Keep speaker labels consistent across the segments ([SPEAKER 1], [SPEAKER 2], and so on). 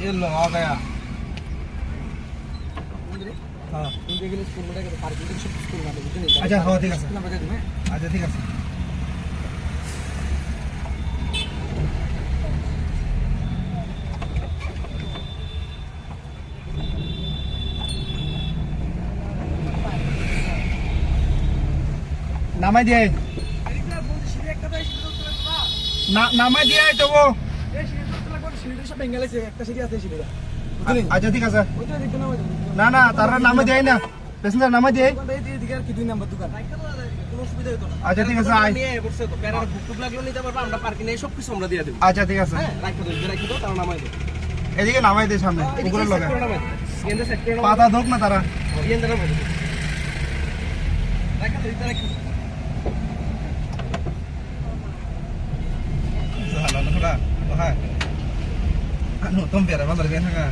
[SPEAKER 1] ये लो आ गया
[SPEAKER 2] हाँ
[SPEAKER 1] देखिए स्कूल में क्या पार्किंग सब स्कूल में बुझे नहीं
[SPEAKER 2] अच्छा हाँ ठीक है
[SPEAKER 1] ना बता दूं मैं
[SPEAKER 2] अच्छा ठीक है नामा दिया है नामा दिया है तो वो अच्छा ठीक है सर ना ना तारा नामा दिया है ना पैसेंजर नामा दिया है अच्छा ठीक है सर अच्छा ठीक है सर এদিকে নামাই দে সামনে উপরের লগে পাতা ধোক না তারা Jalan sudah, wah, anu tompel apa lagi nggak?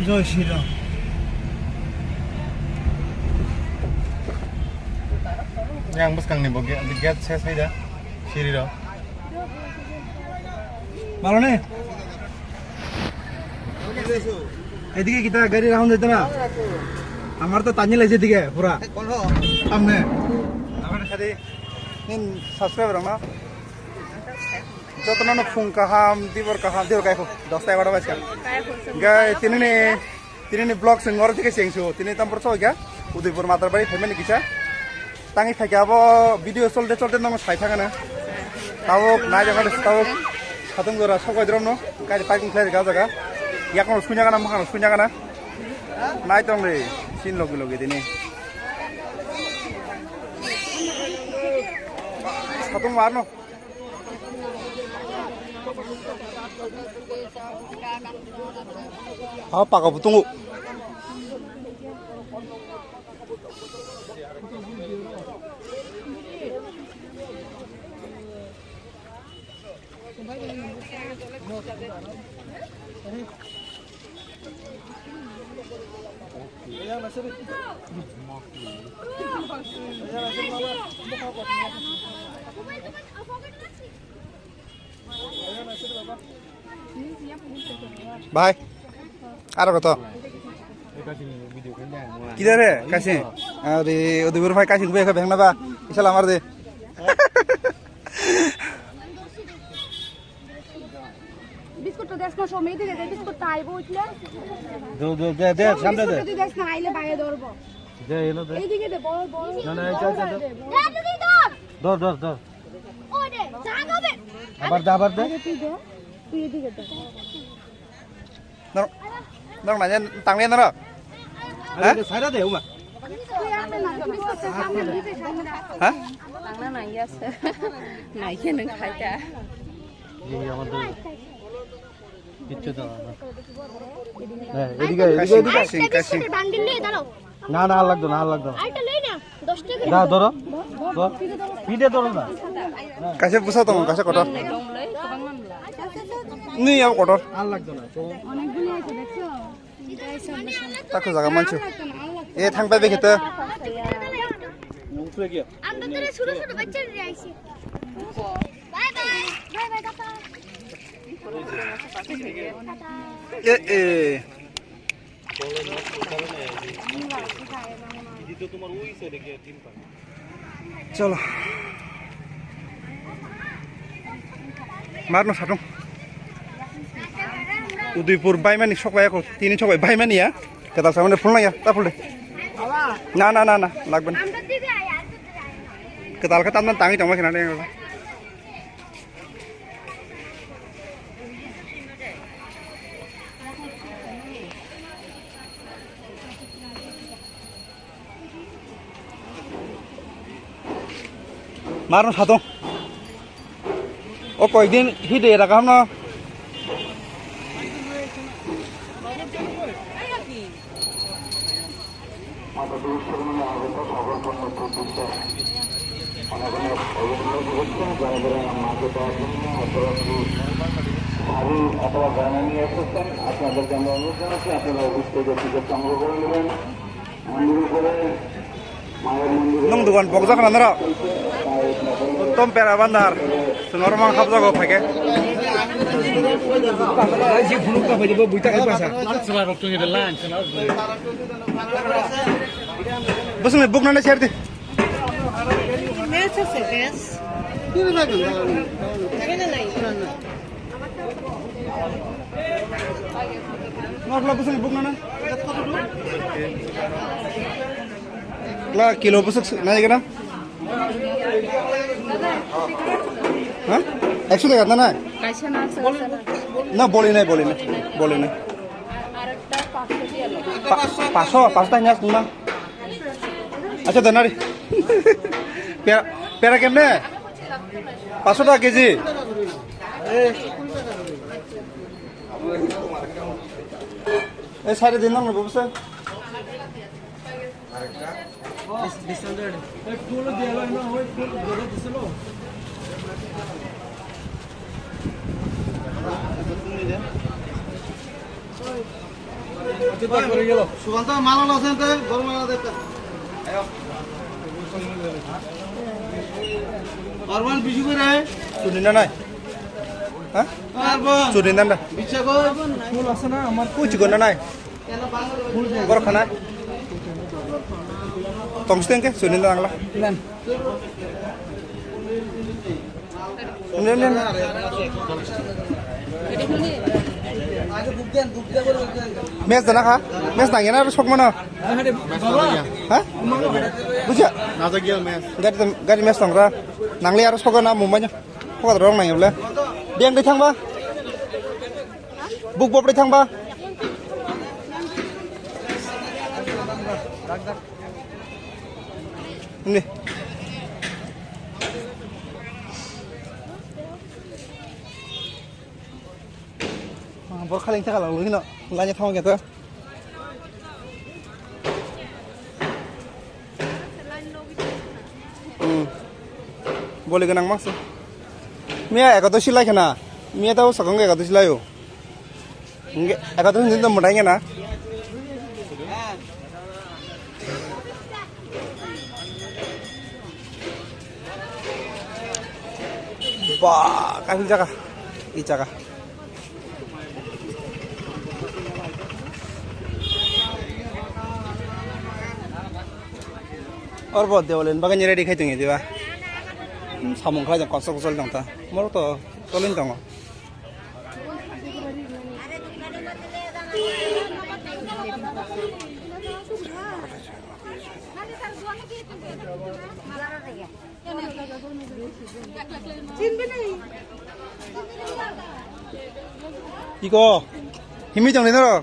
[SPEAKER 2] Jauh sih dong. Yang bus kang nih bogi, get ses nih dah, siri dong. Malu nih. এদিকে kita গাড়ি রাউন্ড দিতে না আমার তো তানি লাগছে দিকে পুরা সামনে আমার সাথে নিন সাবস্ক্রাইবার না যত না ফোন কাহাম দিবর কাইখো 10 11 বাজে গাই তিনে ব্লগ সিঙ্গর থেকে সেংসু তিনে তাম্পর সইগা উদয়পুর মাতারবাড়ি ফ্যামিলি কিছা তাঙ্গি ফাইকাবো ভিডিও চলতে নম সাই থাকা না তাও নাই জায়গা তাও সাতম জোড়া সবাই দ্রম ন গাড়ি পার্কিং ফ্লাই গা জায়গা ইয়াকনো শুনে গানা মাখানো শুনে গানা নাই তং রে সিন লগে দিনে সাতম মারনো হ্যাঁ পাকা বুতুঙ্গু Bye. Ada kata. Kita deh kasih. Di udah berfai kasih gue ke bang napa. Bisa lamar deh.
[SPEAKER 3] Biscuit তো দেশ না সময় দিকে বিস্কুট তাই বইলে
[SPEAKER 2] দে সামনে দে
[SPEAKER 3] বিস্কুট দেশ না আইলে বাইরে ধরব
[SPEAKER 2] দে এলো দে
[SPEAKER 3] এইদিকে দে বড়
[SPEAKER 2] না না চল ধর
[SPEAKER 3] ওই দে জাগাবে
[SPEAKER 2] আবার দে
[SPEAKER 3] তুই এদিকে দে
[SPEAKER 2] নরং না টাংলিয়া নর হ্যাঁ সাইডা দে উমা
[SPEAKER 3] তুই আপনি না বিস্কুট সামনে দিতে সামনে
[SPEAKER 2] হ্যাঁ
[SPEAKER 3] বাংলা নাই আছে নাই কে নং খাইতা
[SPEAKER 2] এই আমাদের কিচ্ছু দাও
[SPEAKER 3] এদিকে
[SPEAKER 2] কাশিং
[SPEAKER 3] বান্ডিল নিয়ে দাঁড়াও
[SPEAKER 2] না লাগতো
[SPEAKER 3] আইটা লই না 10 টাকা
[SPEAKER 2] দা ধরো পিঠে ধরো না কাছে পুষা তো কাছে কত নি আর কত আর লাগতো না
[SPEAKER 3] অনেকগুলো আছে দেখছো
[SPEAKER 2] তাকো জায়গা মানছো এ থাং পাইবে খেতে
[SPEAKER 3] আমরা তো ছোট ছোট বাচ্চা নিয়ে আইছি বাই টাটা
[SPEAKER 2] চলো মারনো সাটো উদয়পুর বাইমানি সবাই এখন তিনি সবাই বাইমানিয়া কেতাল সামনে ফুল না তা ফুল না লাগবে না কেতাল খাতা আপনার টাঙি টাঙা খেলা মারনো সাতো ও কয়েকদিন হিদে রাখাম না
[SPEAKER 4] অথবা গানা নিয়ে এসেছেন আপনাদেরকে আমরা অনুরোধ জানাচ্ছি আপনারা অবশ্যই টিকিট সংগ্রহ করে নেবেন মন্দির উপরে মায়ের মন্দির
[SPEAKER 2] দোকান বকজা খানা Tom pera bandar. Sengor mang khap jago phake.
[SPEAKER 1] Ji phunu ka bhai bo buita ka pasa. Sala rok tungi de lan sala.
[SPEAKER 2] Busung book na share de.
[SPEAKER 5] Nessa certeza.
[SPEAKER 2] Ngapla busung book na. La kilo busuk naik na. Hah? Actually करना ना ना बोली नहीं पासो pasta न्यास तुम अच्छा धनारी पेरा केमने 500 টাকা কেজি এই সাড়ে দিন না বুঝছে
[SPEAKER 6] সুগন্ধ মাল আছে তো গরম মাল দেখতে নরমাল বিজু করে
[SPEAKER 2] চুনি না নাই হ্যাঁ চুনি না না
[SPEAKER 6] বিচ্ছা কো
[SPEAKER 1] ফুল আছে না আমার
[SPEAKER 2] কুচি কোন নাই বড় খানা tongsteng ke চুনি না Angla
[SPEAKER 1] lan.
[SPEAKER 2] nen mes dana kha mes nangena ar sok mana ha buja
[SPEAKER 6] নাজা গিয়া match
[SPEAKER 2] gari mes tangra nangle ar sokona mumanya kok rong nang yule biang dei thangba buk bop dei thangba ni bor khaling ta kalang luhino lanya thong ke to boli ganang mas mia ekato silai khana mia tao sakang ekato silayo nge ekato hin to modai na ba kahil jaga I jaga और बहुत देवलेन बागान ready खाई तुंगे दिवा सामों खाई जब कौन सा दंता मोर तो चलिन दंगा 이거 힘이 좀 내더라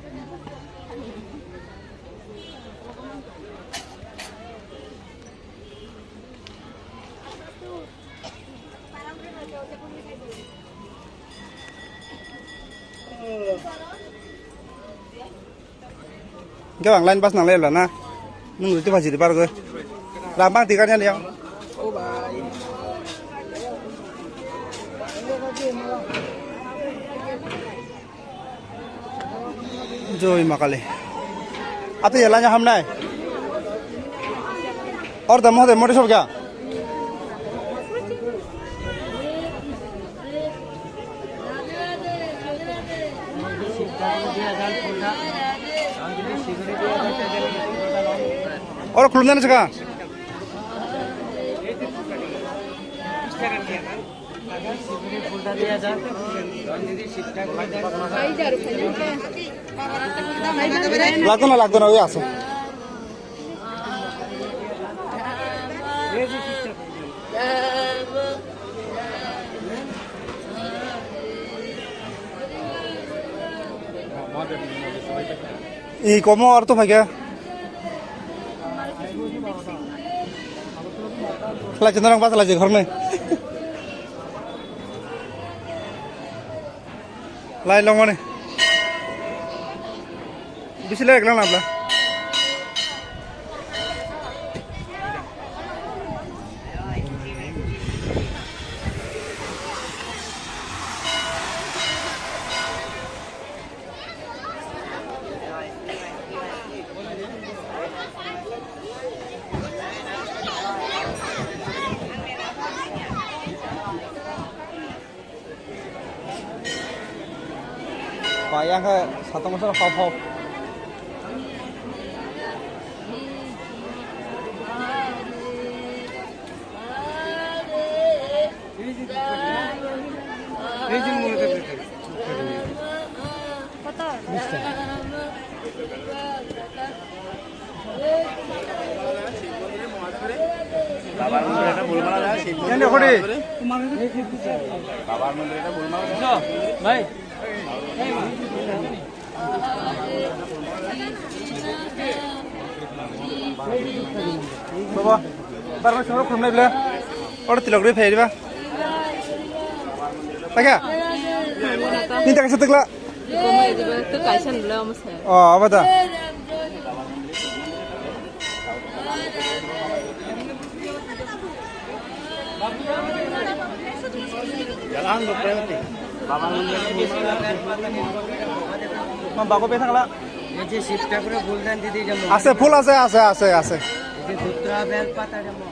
[SPEAKER 2] các bạn lên bus nàng lên là na nhưng người tôi phải chỉ được bao rồi làm băng thì các nhân đeo rồi mà cái này à tôi giờ là nhà hôm nay और दम होते मोटे सब क्या और खुलना नहीं सका লাগতো না ওই আছে y cómo harto phải kia lại cho nó đang bắt là gì không này lại long này biết lấy cái làm là yang ke satu musuh hop. Yang dia kodi.
[SPEAKER 1] Baik.
[SPEAKER 2] Baba, baru suruh kumai bela. Orang tilak dia payah dia. Pakai? Ni tak setek lah. Oh, apa dah?
[SPEAKER 1] Jalan berarti.
[SPEAKER 2] Mam bago petang lah.
[SPEAKER 6] যে শিবটা করে ফুলদান দিতে যাবো
[SPEAKER 2] Ase full ase.
[SPEAKER 6] ধুতরা bell পাতা যাবো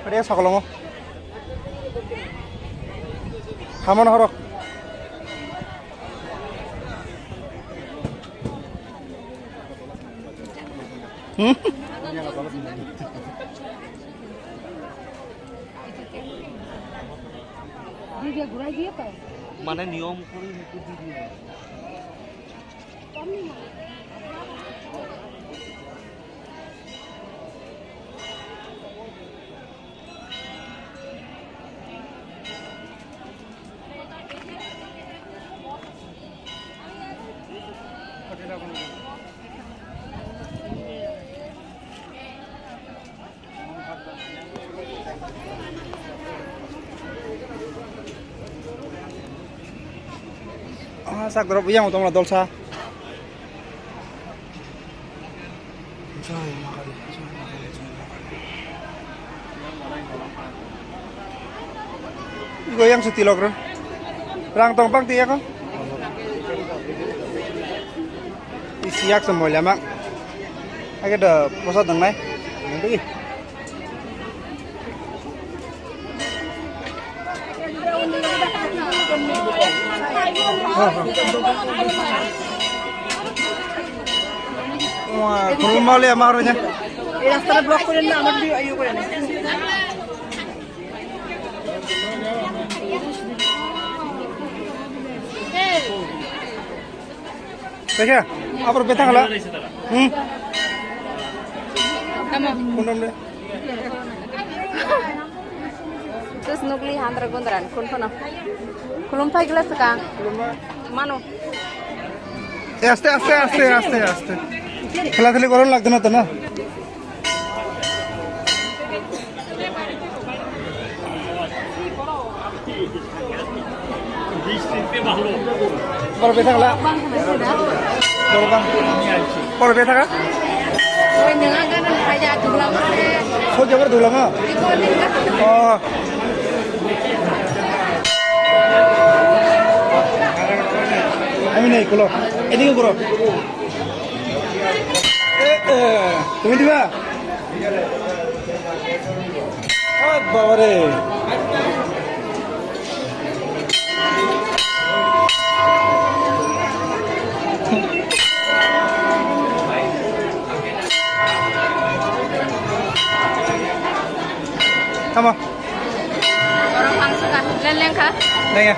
[SPEAKER 2] Ada sekolah mo. Hamon horok.
[SPEAKER 5] Dia gurai dia apa?
[SPEAKER 1] Mana niom kuri itu dia.
[SPEAKER 2] Sak drop yang utama dolsa. Goyang setilok ro. Rang tongpang tiya ko. Isiak semua mak. Agak ada pusat dong mai. Nanti. Wah, kurang mau lihat marunya.
[SPEAKER 5] এই রাস্তাটা block করে না আমার দিয়ে আইও করে না
[SPEAKER 2] Teka, apa betang lah? Kundam deh.
[SPEAKER 7] Terus nukli hantar gondran, kunfana. Kulumpai gelas sekarang. Mano.
[SPEAKER 2] Aste. Kali koron lagde na to na. Por betang lah. Por betang ah?
[SPEAKER 7] Jangan kan aja dulang deh.
[SPEAKER 2] So jabar dulang ah? Oh. Amin nih kulo. Ini kulo. Tunggu tiba. Ah, bawa deh. Kamu?
[SPEAKER 7] Orang langsung kah? Leleng kah?
[SPEAKER 2] Nanya.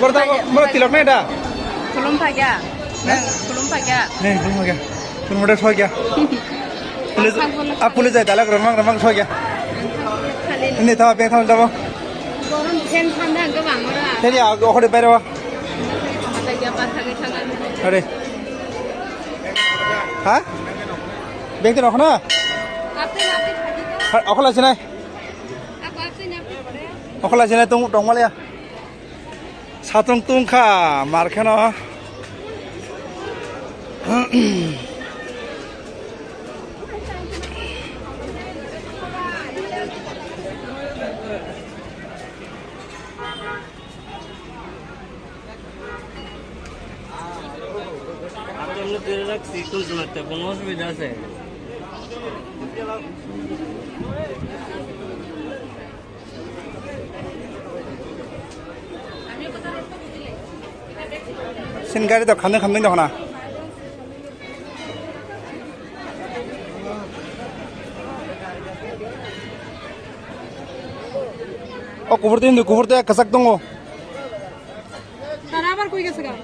[SPEAKER 2] Berta mau tilok nih dah.
[SPEAKER 7] Belum pagi ya? Belum pagi ya?
[SPEAKER 2] Nih, belum lagi. Belum ada soal ya. Pulis aja lah, remang soal ya. Ini tahu apa yang tahu tahu?
[SPEAKER 7] Orang ten pandang ke bang orang.
[SPEAKER 2] Jadi aku udah bayar apa?
[SPEAKER 7] Mata dia pasang ke sana.
[SPEAKER 2] Ada. Hah? Bengkel aku na? Aku lah sini. Aku lah sini tunggu dong malah ya. Satu tungka, markena.
[SPEAKER 1] কোনো অসুবিধা আছে
[SPEAKER 2] 신가리도 감동 나오나? 구부르대 가삭 동호.
[SPEAKER 5] Sarabar koi gese ga.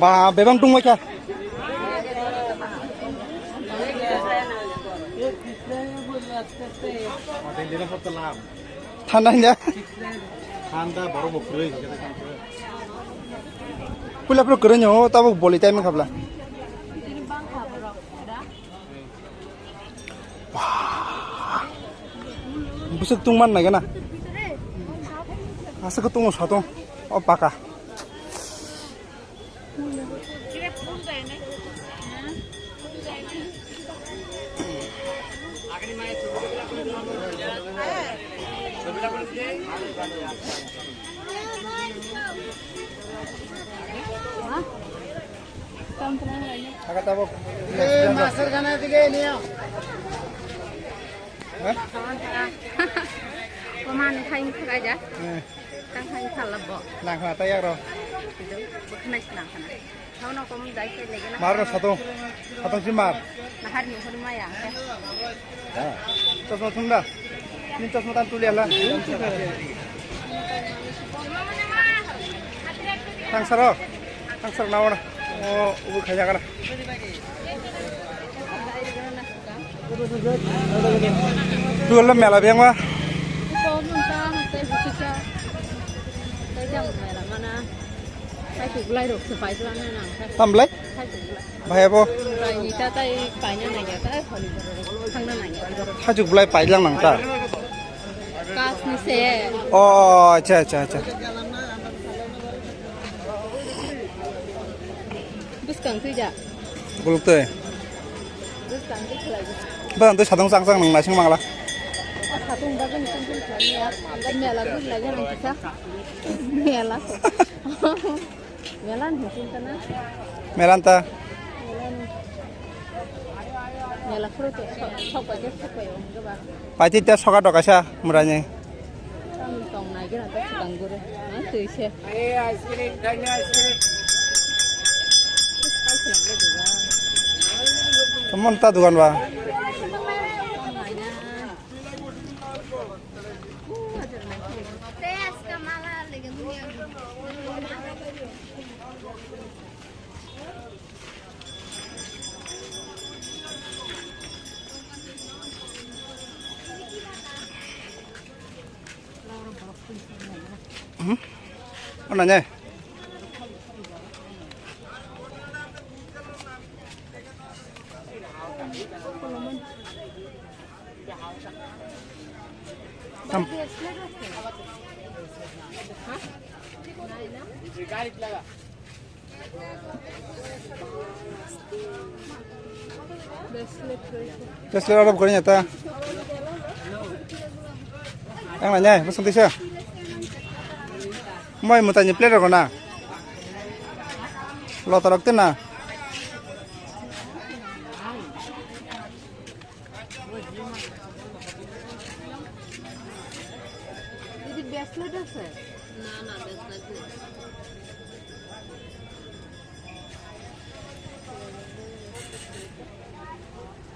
[SPEAKER 2] 바 배방 tung 뭐야? ঠান্ডা
[SPEAKER 1] ঠান্ডা বড় বকরে
[SPEAKER 2] পুলা পুরো করে নিও তাও বলি টাইমে খাবলা busuk tungman na gana asa ko tungo sa to o paka agak tabok
[SPEAKER 6] মাছের গানের দিকে নিও
[SPEAKER 7] Paman kain kagak aja. Kan kain salah bo.
[SPEAKER 2] nang khana tayak ro
[SPEAKER 7] Itu bukan aja nang kana. Tahu nak kamu dah ikut lagi nak.
[SPEAKER 2] mar ro satong simar
[SPEAKER 7] Nah hari ni hari maya.
[SPEAKER 2] chasma thunda ni chasma tan tuli ala tangsar nawara o ubu khaya kara tu la mela beng wa
[SPEAKER 7] Kau muntah, saya buka. Saya jangan malah mana. Saya gulai rok supaya tu mana nang.
[SPEAKER 2] tamblai
[SPEAKER 7] Saya gulai.
[SPEAKER 2] bhai bo
[SPEAKER 7] Gulai ni kita banyak nanya, kita kali kang nanya.
[SPEAKER 2] hajuk bulai pailang nang ta
[SPEAKER 7] Kas ni saya.
[SPEAKER 2] oh acha
[SPEAKER 7] Bus kang tu je.
[SPEAKER 2] guluk te
[SPEAKER 7] Bus kang tu kelai.
[SPEAKER 2] bang tu sadong sang nang nasing mangla
[SPEAKER 7] Satu bagian ni kan kelai ya. Mela gulai je nang kita. Mela. Mela ni sana.
[SPEAKER 2] melanta
[SPEAKER 7] Mela fruit sok aja sok ayo. Coba.
[SPEAKER 2] paiti ta soka dokasa muranye
[SPEAKER 7] Kami tong naik nanti sedang guru. Nah tu isi.
[SPEAKER 2] teman ta dukan ba
[SPEAKER 3] Tes ke malah lagi dunia.
[SPEAKER 2] onanya tam Tesla Arab ko niya ta ang nanya busong tisya Moy mutanya player ko na lo tarok tin na
[SPEAKER 7] Jadi biasa dah sih. Nah biasa tu.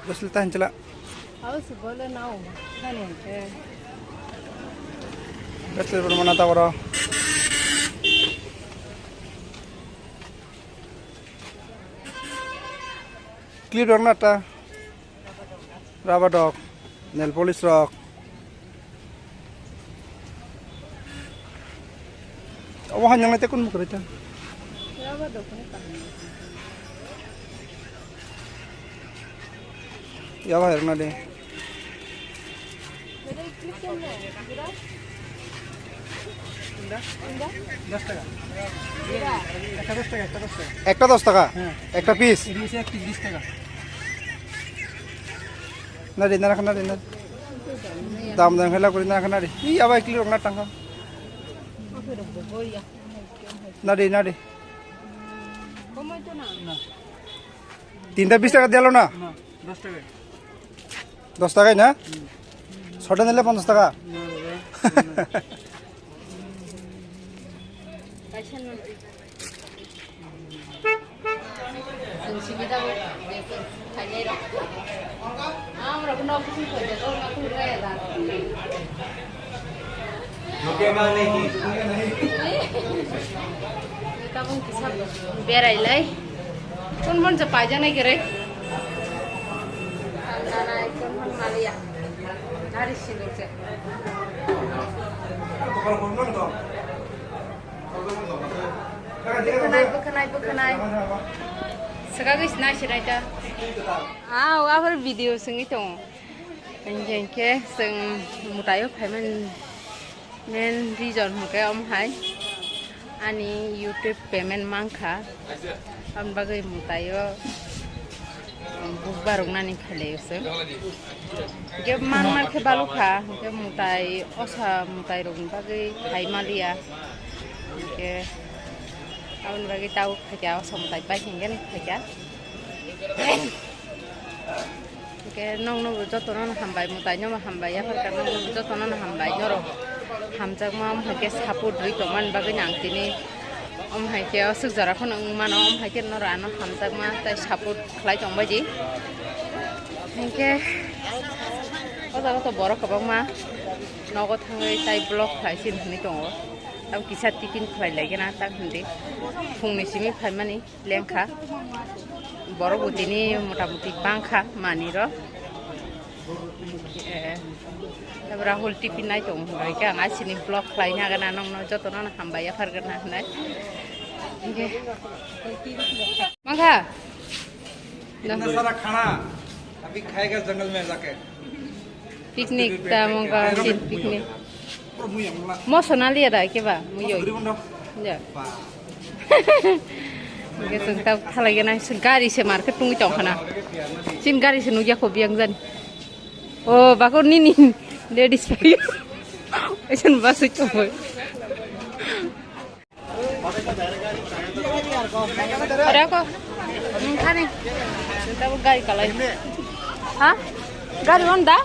[SPEAKER 2] Terus tahan celak
[SPEAKER 5] Harus boleh naum. Kan ya.
[SPEAKER 2] Betul bermana tahu orang. Clear dong nata. Rubber dog, nail polish rock. Oh hanya nanti kun bekerja.
[SPEAKER 5] Rubber dog ni kan.
[SPEAKER 2] Ya lah herna deh. একটা 10 টাকা একটা piece না রে না রাখ না রে না দাম দাম খেলা করি না রাখ না রে ই আবার কিলো না টাকা না রে তিনটা 20 টাকা দিলো না 10 টাকায় না ছটা নিলে 50 টাকা
[SPEAKER 7] बेरायलाय कोन मन से पाइजा नहीं करे गाड़ी सिंदूर से बोखनाय सगागै नायसिनाय दा आफोर भिडिअ सोङै दङ इनके जों मुतायो फाइमेन मेन रिजन हके ओमहाय आनी यूट्यूब पेमेंट मांखा हम बागै मुतायो बुकबारंनानि खालायोसो के मानमार के बालुखा के मुताय असा मुताय रंग बागै हाइमालिया के आउन बागै ताउ खाजा असा मुताय बाहिंगेन खाजा के नंग नो जतन हामबाय मुताय नो हामबाय याफोरका नंग जतन हामबाय नरो हामजागमा हमके सापोर्ट रिकमान बागै नांतिनि हमहायके सुजाराखौ नों मानो हमहायके नरानो हामजागमा ताय सापोर्ट खालाय दंबायदि हमके अजागथ बर खबांमा नगो थाङै ताय ब्लग खालायसिन होनै दङ ताव किसा टिफिन खालायलायगोना ताक होनदि फुंनिसिमि फायमानि लेंखा बर गुदिनि मटामटि बांखा मानिर राहुल टिफिन नाय दं होनबाय आं आसिनि ब्लग खालायनो हागोन ना नोंनो जतन हामबाय फारगोन ना होननाय माखा
[SPEAKER 2] सारा खाना अभी खाएगा जंगल में जाके
[SPEAKER 7] पिकनिक ता मंगा सिन पिकनिक मसना लिया दा के बा मुयो या के जों ता खालायगोन ना गारि से मार्केट टुंगि दं खाना सिन गारि से नुया खौ बियां जान ओ बाको निनि लेडीज पायो ऐसन बस चोय अरे को खाने तब गाड़ी कलाई हां गाड़ी होंडा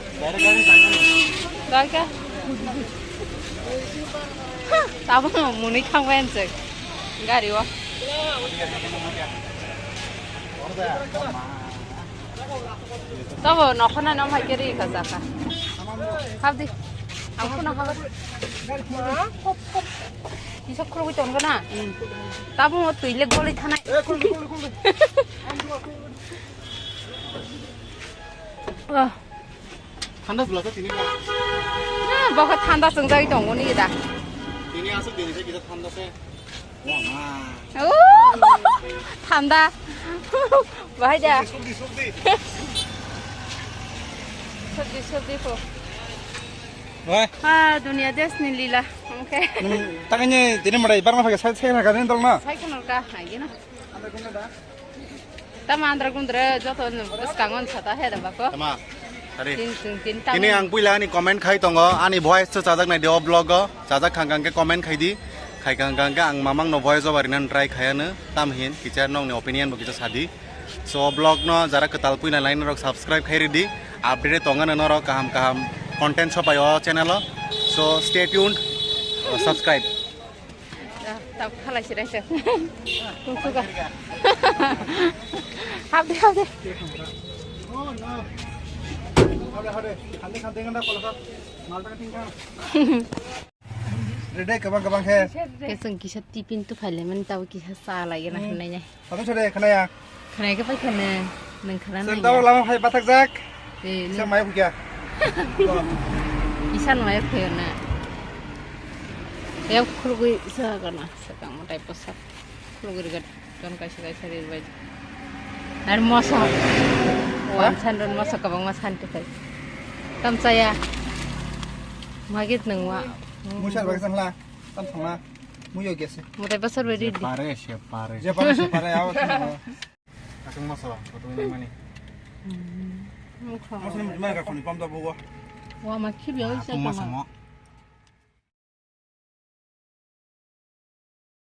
[SPEAKER 7] गाड़ी का तब मुनि थांबायनोसै गाड़ीवा तब नखना नम हाइकेरि का जाका हाबदि आंखौ नखागोन किसा खरगै दंगोन ना ताबो तुइले गलै थानाय
[SPEAKER 6] ঠান্ডা ফুলা তো তিনি
[SPEAKER 7] ना बखा थान्दा जों जाय दङ नि दा
[SPEAKER 6] তিনি আসল দিনছে কি ঠান্ডা সে
[SPEAKER 7] ओ थान्दा बाहाय जा सबदि को
[SPEAKER 2] Wah,
[SPEAKER 7] दुनिया देशनि लीला okay
[SPEAKER 2] tangannya jadi mulai barang pakai saya nak kan tolong na.
[SPEAKER 7] साइकलका हाइगेन तमा आन्द्रा गुन्द्रा जतो बसकांगन छता हे दबाको
[SPEAKER 6] Tama. Tadi.
[SPEAKER 7] tin
[SPEAKER 6] Ini ang pila ni comment khai tongo ani voice to chajak nai deo blog go chajak khangkang ke comment khai di khai khangkang ke ang mamang no voice over nan try khayane tamhin kicha nong ni opinion bo kicha sadi so blog no jara ketal pui na line rok subscribe khai di update tonga na ro kaham content so payo channel so stay tuned subscribe
[SPEAKER 7] tao khalai sirai se tungsuga habde
[SPEAKER 2] Hade, hande kan dah kalau mal tak tinggal. Redek kabang he.
[SPEAKER 7] Cái sừng kia tí pin tu phải lấy mình tàu kia xa lại cái này này.
[SPEAKER 2] Tapi sudah kena ya.
[SPEAKER 7] Cái này cái phải cái này, đừng cái này.
[SPEAKER 2] Sentau lama hai batak jak.
[SPEAKER 7] Thì
[SPEAKER 2] Siapa mai punya?
[SPEAKER 7] isan mai cái này. Ya khul gui sa kana sakang mo type sa. Khul gui gat don kai sari bai. Ar mosa. Wan san don mosa ka bang masan te kai. Tam saya. Magit nang wa.
[SPEAKER 2] Musal bagasan lah. Tam sama. Muyo gese.
[SPEAKER 7] Mo type sa ready.
[SPEAKER 6] Pare siap pare.
[SPEAKER 2] Siapa awak.
[SPEAKER 6] Asing masalah, foto ini mana?
[SPEAKER 2] Masih mana kau ni pam tak buat.
[SPEAKER 7] Wa makib ya isa
[SPEAKER 6] Aku
[SPEAKER 7] ka.
[SPEAKER 6] masa mau.